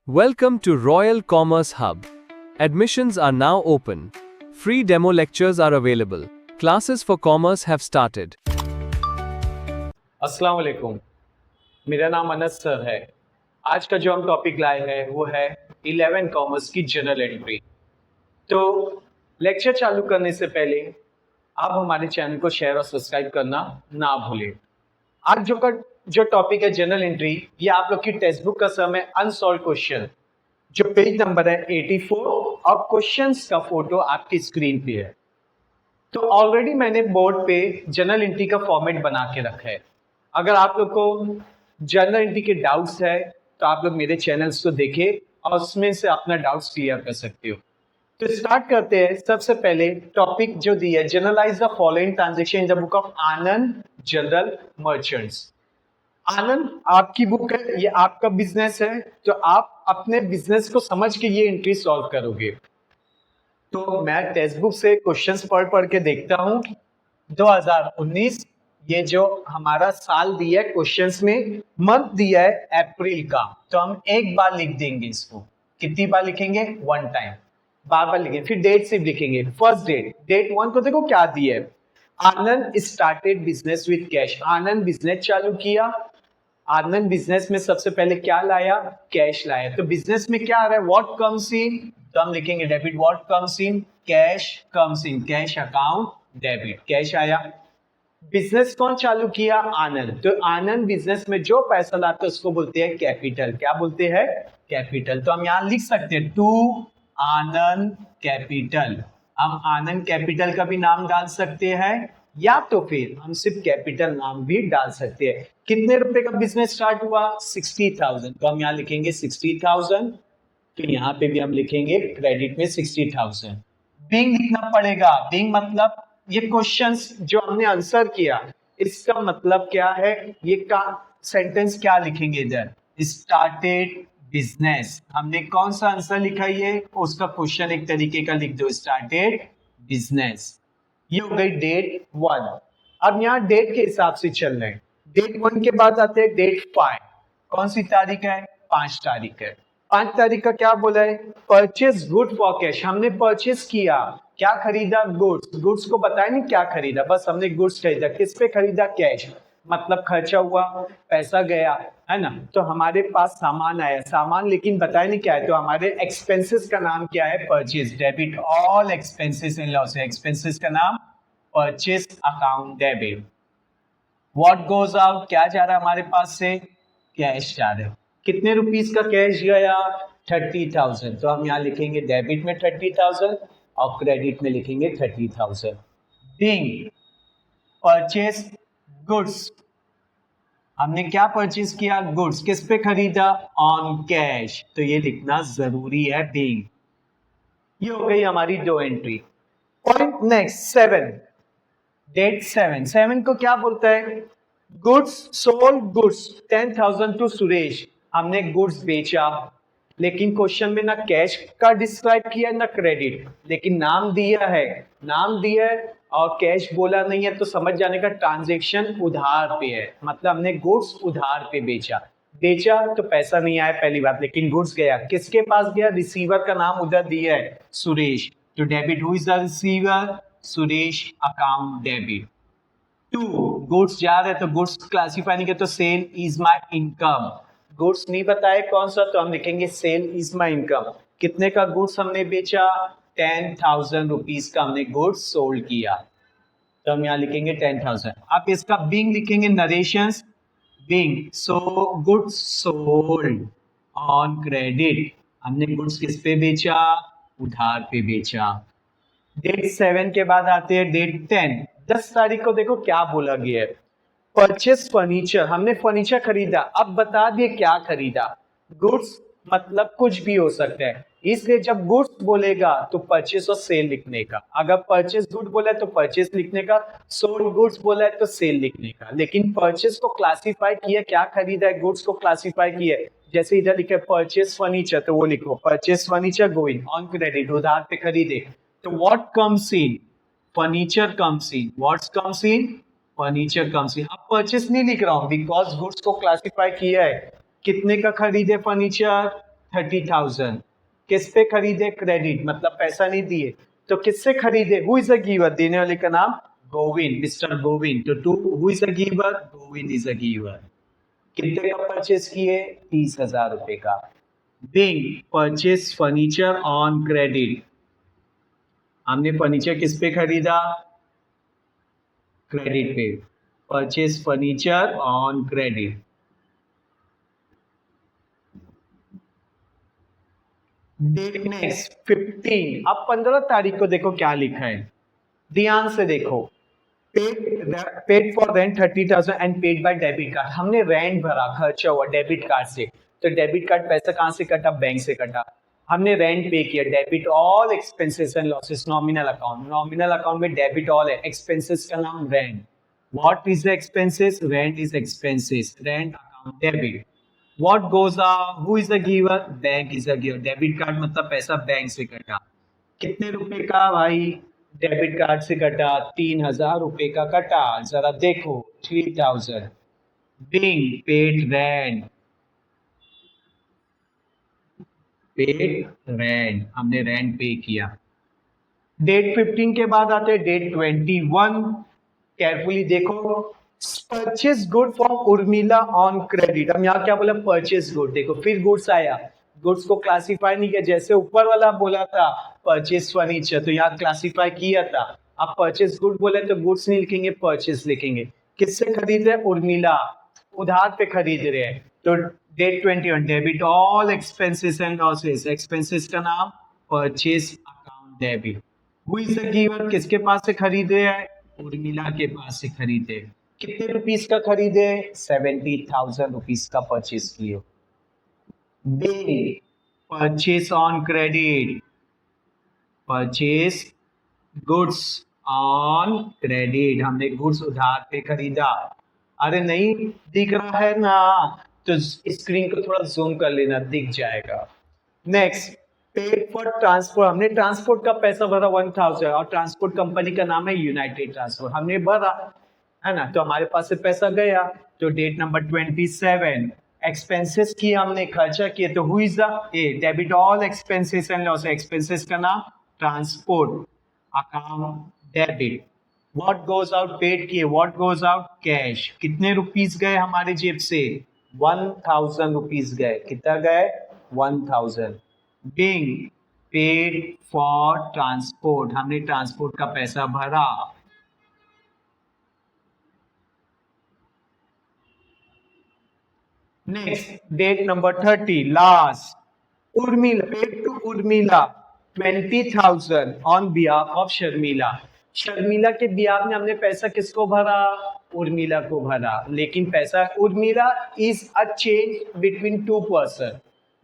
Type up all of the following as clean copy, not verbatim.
Welcome to Royal Commerce Hub. Admissions are now open. Free demo lectures are available. Classes for commerce have started. अस्सलाम वालेकुम। मेरा नाम Anas sir है। आज का जो हम टॉपिक लाए हैं वो है 11 कॉमर्स की जनरल एंट्री। तो लेक्चर चालू करने से पहले आप हमारे चैनल को शेयर और सब्सक्राइब करना ना भूलें। आज जो टॉपिक है जनरल एंट्री, ये आप लोग की टेक्स्ट बुक का सम है अनसॉल्व क्वेश्चन, जो पेज नंबर है 84 और क्वेश्चंस का फोटो आपकी स्क्रीन पे है। तो ऑलरेडी मैंने बोर्ड पे जनरल एंट्री का फॉर्मेट बना के रखा है। अगर आप लोग को जनरल एंट्री के डाउट्स है तो आप लोग मेरे चैनल्स को देखें और उसमें से अपना डाउट्स क्लियर कर सकते हो। तो स्टार्ट करते हैं। सबसे पहले टॉपिक जो दिया है, journalise the following transaction in the book of Anand general merchants. Anand आपकी बुक है, ये आपका बिजनेस है, तो आप अपने बिजनेस को समझ के ये एंट्री सॉल्व करोगे। तो मैं टेक्स्ट बुक से क्वेश्चंस पढ़ के देखता हूँ। 2019 ये जो हमारा साल दिया है, क्वेश्चंस में मंथ दिया है अप्रैल का, तो हम एक बार लिख देंगे इसको। कितनी बार लिखेंगे? One time. बार लिखेंगे। फिर डेट से लिखेंगे। फर्स्ट डेट 1 को देखो क्या दिया है। Anand started business with cash. Anand business चालू किया। आनंद बिजनेस में सबसे पहले क्या लाया? कैश लाया। तो बिजनेस में क्या आ रहा है? व्हाट कम्स इन, तो हम लिखेंगे debit. What comes in? Cash comes in. Cash account debit, cash आया। बिजनेस कौन चालू किया? आनंद। तो आनंद बिजनेस में जो पैसा लाता है उसको बोलते हैं कैपिटल। क्या बोलते हैं? कैपिटल। तो हम यहां लिख सकते हैं टू आनंद कैपिटल। हम आनंद कैपिटल का भी नाम डाल सकते हैं, या तो फिर हम सिर्फ कैपिटल नाम भी डाल सकते हैं। कितने रुपए का बिजनेस स्टार्ट हुआ? 60,000। तो हम यहाँ लिखेंगे 60,000। तो यहाँ पे भी हम लिखेंगे क्रेडिट में 60,000। बिंग लिखना पड़ेगा। बिंग मतलब ये क्वेश्चंस जो हमने आंसर किया, इसका मतलब क्या है? ये का सेंटेंस क्या लिखेंगे इधर? Started business. हमने कौन सा आंसर लिखा? ये उसका क्वेश्चन एक तरीके का लिख दो, स्टार्टेड बिजनेस। ये हो गई डेट 1। अब यहाँ डेट के हिसाब से चल रहे हैं। डेट 1 के बाद आते हैं डेट 5। कौन सी तारीख है? 5 तारीख है। 5 तारीख का क्या बोला है? Purchase good for cash. हमने परचेज किया, क्या खरीदा? गुड्स। गुड्स को बताया नहीं क्या खरीदा, बस हमने गुड्स खरीदा। किस पे खरीदा? कैश। मतलब खर्चा हुआ, पैसा गया, है ना। तो हमारे पास सामान आया, सामान लेकिन बताया नहीं क्या है। तो हमारे एक्सपेंसेस का नाम क्या है? परचेज। डेबिट ऑल एक्सपेंसेस इन लॉस। एक्सपेंसेस का नाम purchase account debit. What goes out, क्या जा रहा है हमारे पास से? कैश जा रहा है। कितने रुपीस का कैश गया? 30,000। तो हम यहाँ लिखेंगे डेबिट में 30,000 और क्रेडिट में लिखेंगे 30,000। Being purchase goods. हमने क्या परचेज किया? गुड्स। किस पे खरीदा? On cash. तो ये लिखना जरूरी है, बिंग। ये हो गई हमारी दो एंट्री। Point next 7। डेट 7 को क्या बोलता है? Goods sold goods 10,000 to Suresh. हमने गुड्स बेचा, लेकिन क्वेश्चन में ना कैश का डिस्क्राइब किया ना क्रेडिट, लेकिन नाम दिया है। नाम दिया है और कैश बोला नहीं है, तो समझ जाने का ट्रांजैक्शन उधार पे है। मतलब हमने गुड्स उधार पे बेचा। बेचा तो पैसा नहीं आया पहली बात, लेकिन गुड्स गया। किसके पास गया? रिसीवर का नाम उधर दिया है, सुरेश। तो debit, who is the receiver? Suresh account debit. 2 goods जा रहे, तो गुड्स क्लासीफाई नहीं किया, तो sale is my income. Goods नहीं बताए कौन सा, तो हम लिखेंगे सेल इज माय इनकम। कितने का गुड्स हमने बेचा? 10,000 रुपीज का हमने गुड्स सोल्ड किया। तो हम यहाँ लिखेंगे 10,000। आप इसका बिंग लिखेंगे, narrations being. So goods sold on credit. हमने गुड्स किस पे बेचा? उधार पे बेचा। डेट 7 के बाद आते हैं डेट 10। 10 तारीख को देखो क्या बोला गया है। Purchase furniture. हमने फर्नीचर खरीदा। अब बता दिए क्या खरीदा। गुड्स मतलब कुछ भी हो सकता है, इसलिए जब गुड्स बोलेगा तो परचेस और सेल लिखने का। अगर परचेस गुड बोला है तो परचेस लिखने का, सोल्ड गुड्स बोला है तो सेल लिखने का। लेकिन परचेस को क्लासिफाई किया, क्या खरीदा है? गुड्स को क्लासिफाई किया। जैसे इधर लिखा है परचेस फर्नीचर, तो वो लिखो purchase furniture going on credit, उधार पे खरीदे। तो what comes in? Furniture comes in. What's comes in? Furniture comes in. अब परचेस नहीं लिख रहा हूं बिकॉज गुड्स को क्लासिफाई किया है। कितने का खरीदे फर्नीचर? 30,000। किस पे खरीदे? क्रेडिट, मतलब पैसा नहीं दिए। तो किससे खरीदे? Who is a giver? देने वाले का नाम गोविंद, मिस्टर गोविंद। तो to who is a giver? Govind is a giver. कितने का परचेस किए? 30,000 रुपए का। Being purchase furniture on credit. हमने फर्नीचर किस पे खरीदा? क्रेडिट पे। Purchase furniture on credit. Date next 15। अब 15 तारीख को देखो क्या लिखा है, ध्यान से देखो। Paid for rent 30,000 and paid by debit card. हमने रेंट भरा, खर्चा हुआ डेबिट कार्ड से। तो डेबिट कार्ड पैसा कहां से कटा? बैंक से कटा। हमने रेंट पे किया, debit all expenses and losses, nominal account. Nominal account में डेबिट ऑल है, एक्सपेंसेस का नाम rent. What is the expenses? Rent is expenses, rent account debit. What goes out? Who is the giver? Bank is the giver. Debit card मतलब पैसा bank से कटा। कितने रुपए का भाई? डेबिट कार्ड से कटा 3,000 रुपए का कटा। जरा देखो 3,000। Being paid rent, paid rent, हमने रेंट पे किया। डेट 15 के बाद आते हैं डेट 21। केयरफुली देखो, purchase good from Urmila on credit. हम यहाँ क्या बोला? Purchase good. देखो फिर गुड्स आया, गुड्स को क्लासिफाई नहीं किया। जैसे ऊपर वाला बोला था परचेस फर्नीचर, तो यहाँ क्लासिफाई किया था। अब परचेस गुड बोले तो गुड्स नहीं लिखेंगे, परचेस लिखेंगे। किससे खरीद रहे? उर्मिला, उधार पे खरीद रहे हैं। तो date 21, debit all expenses and losses. Expenses का नाम purchase account debit. Who is the giver? किसके पास से खरीदे हैं? उर्मिला के पास से खरीदे। कितने रुपीस का खरीदे? 70,000 रुपीस का परचेस किए। Bill purchase on credit, purchase goods on credit. हमने गुड्स उधार पे खरीदा। अरे नहीं दिख रहा है ना, तो स्क्रीन को थोड़ा जूम कर लेना, दिख जाएगा। Next, paid for transport. हमने ट्रांसपोर्ट का पैसा भरा 1,000 और ट्रांसपोर्ट कंपनी का नाम है यूनाइटेड ट्रांसपोर्ट। हमने भरा है ना, तो हमारे पास से पैसा गया। तो डेट नंबर 27, एक्सपेंसेस किए हमने, खर्चा किए। तो who is the debit all expenses and loss. Expenses का नाम transport account debit. What goes out? Paid किए। What goes out? कैश। कितने रुपीस गए हमारे जेब से? 1,000 रुपीस गए। कितना गए? 1,000। बिंग पेड फॉर ट्रांसपोर्ट, हमने ट्रांसपोर्ट का पैसा भरा। Next, date number 30, last, Urmila, paid to Urmila 20,000 on behalf of Sharmila. Sharmila के बिहाफ में हमने पैसा किसको भरा? उर्मिला को भरा। लेकिन पैसा, Urmila is a change between two person,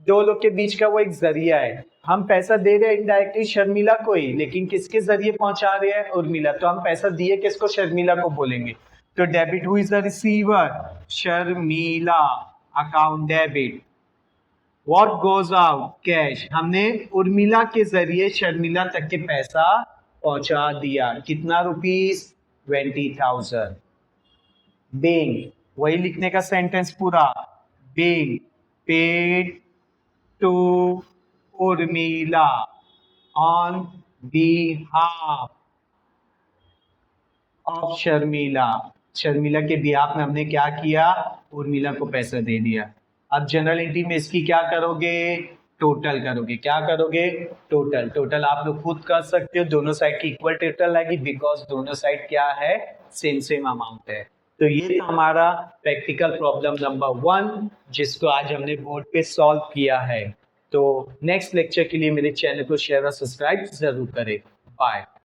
दो लोग के बीच का वो एक जरिया है। हम पैसा दे रहे हैं इनडायरेक्टली शर्मिला को ही, लेकिन किसके जरिए पहुंचा रहे हैं? उर्मिला। तो हम पैसा दिए किसको? शर्मिला को बोलेंगे। तो debit, who is the receiver? Sharmila, account debit. What goes out? Cash. हमने उर्मिला के जरिए शर्मिला तक के पैसा पहुंचा दिया। कितना रुपीस? 20,000। बिंग, वही लिखने का सेंटेंस पूरा। Being paid to Urmila on behalf of Sharmila. Sharmila के बिहाफ में हमने क्या किया? उर्मिला को पैसा दे दिया। अब जनरल एंट्री में इसकी क्या करोगे? टोटल करोगे। क्या करोगे? टोटल। टोटल आप लोग खुद कर सकते हो, दोनों साइड की इक्वल टोटल आएगी, बिकॉज दोनों साइड क्या है? सेम सेम अमाउंट है। तो ये था हमारा प्रैक्टिकल प्रॉब्लम नंबर 1, जिसको आज हमने बोर्ड पे सॉल्व किया है। तो नेक्स्ट लेक्चर के लिए मेरे चैनल को शेयर और सब्सक्राइब जरूर करें। बाय।